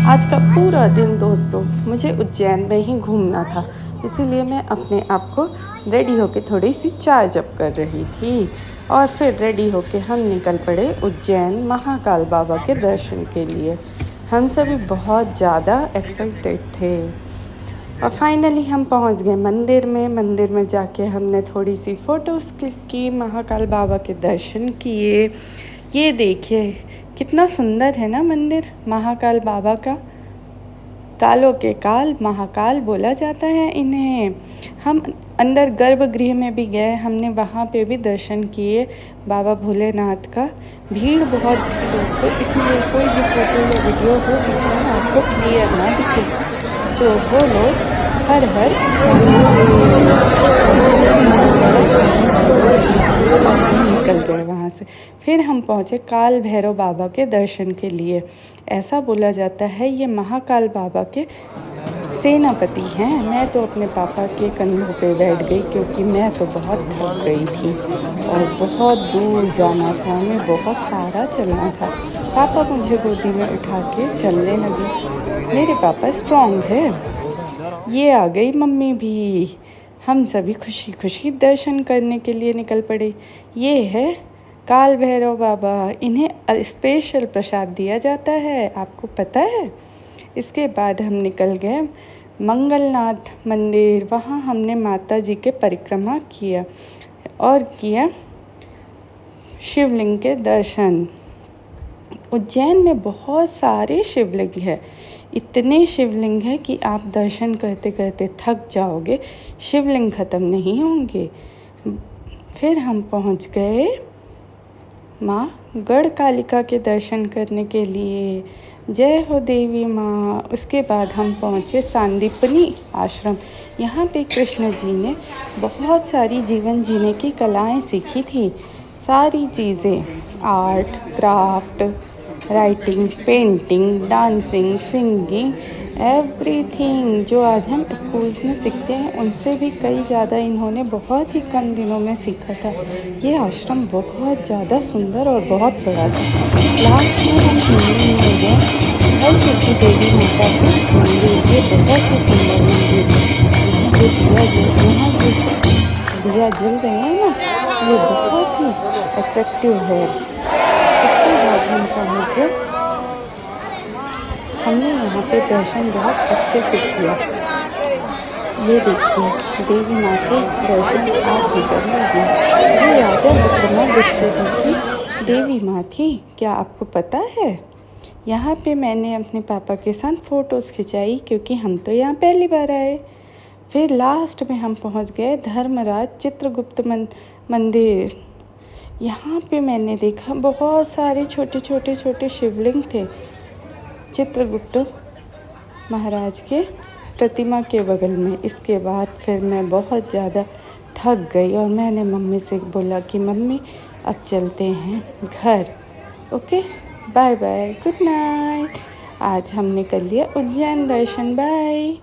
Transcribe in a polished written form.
आज का पूरा दिन दोस्तों मुझे उज्जैन में ही घूमना था, इसीलिए मैं अपने आप को रेडी होके थोड़ी सी चाय जप कर रही थी और फिर रेडी होके हम निकल पड़े उज्जैन महाकाल बाबा के दर्शन के लिए। हम सभी बहुत ज़्यादा एक्साइटेड थे और फाइनली हम पहुंच गए मंदिर में। मंदिर में जाके हमने थोड़ी सी फ़ोटोज़ क्लिक की, महाकाल बाबा के दर्शन किए। ये देखिए कितना सुंदर है ना मंदिर महाकाल बाबा का। कालों के काल महाकाल बोला जाता है इन्हें। हम अंदर गर्भगृह में भी गए, हमने वहाँ पे भी दर्शन किए बाबा भोलेनाथ का। भीड़ बहुत थी दोस्तों, इसलिए कोई भी फ़ोटो या वीडियो हो सकता है आपको क्लियर ना दिखे। जो बोलो हर हर निकल गए वहाँ से। फिर हम पहुँचे काल भैरव बाबा के दर्शन के लिए। ऐसा बोला जाता है ये महाकाल बाबा के सेनापति हैं। मैं तो अपने पापा के कंधों पे बैठ गई क्योंकि मैं तो बहुत थक गई थी और बहुत दूर जाना था, हमें बहुत सारा चलना था। पापा मुझे गोदी में उठा के चलने लगे। मेरे पापा स्ट्रॉन्ग है। ये आ गई मम्मी भी। हम सभी खुशी खुशी दर्शन करने के लिए निकल पड़े। ये है काल भैरव बाबा, इन्हें स्पेशल प्रसाद दिया जाता है, आपको पता है। इसके बाद हम निकल गए मंगलनाथ मंदिर। वहाँ हमने माता जी के परिक्रमा किया और किया शिवलिंग के दर्शन। उज्जैन में बहुत सारे शिवलिंग हैं, इतने शिवलिंग हैं कि आप दर्शन करते करते थक जाओगे, शिवलिंग ख़त्म नहीं होंगे। फिर हम पहुंच गए माँ गढ़कालिका के दर्शन करने के लिए। जय हो देवी माँ। उसके बाद हम पहुँचे सांदीपनी आश्रम। यहाँ पे कृष्ण जी ने बहुत सारी जीवन जीने की कलाएं सीखी थी। सारी चीज़ें, art, craft, writing, painting, dancing, singing, everything जो आज हम स्कूल्स में सीखते हैं उनसे भी कई ज़्यादा इन्होंने बहुत ही कम दिनों में सीखा था। ये आश्रम बहुत ज़्यादा सुंदर और बहुत बड़ा था। लास्ट में हम हिंदी में गए हर सिद्धि देवी माता का मंदिर। ये बहुत ही सुंदर मंदिर है। यहाँ जो दिया जल रहे हैं ना, ये बहुत ही अट्रैक्टिव है। इसके बाद हम पहुँच गए, हमने यहाँ पे दर्शन बहुत अच्छे से किया। ये देखिए देवी माँ के दर्शन आप भी कर लीजिए। ये राजा विक्रमादित्य जी की देवी माँ थी, क्या आपको पता है। यहाँ पे मैंने अपने पापा के साथ फ़ोटोज़ खिंचाई क्योंकि हम तो यहाँ पहली बार आए। फिर लास्ट में हम पहुँच गए धर्मराज चित्रगुप्त मंदिर। यहाँ पे मैंने देखा बहुत सारे छोटे शिवलिंग थे चित्रगुप्त महाराज के प्रतिमा के बगल में। इसके बाद फिर मैं बहुत ज़्यादा थक गई और मैंने मम्मी से बोला कि मम्मी अब चलते हैं घर। Okay, bye bye, good night. आज हमने कर लिया उज्जैन दर्शन। बाय।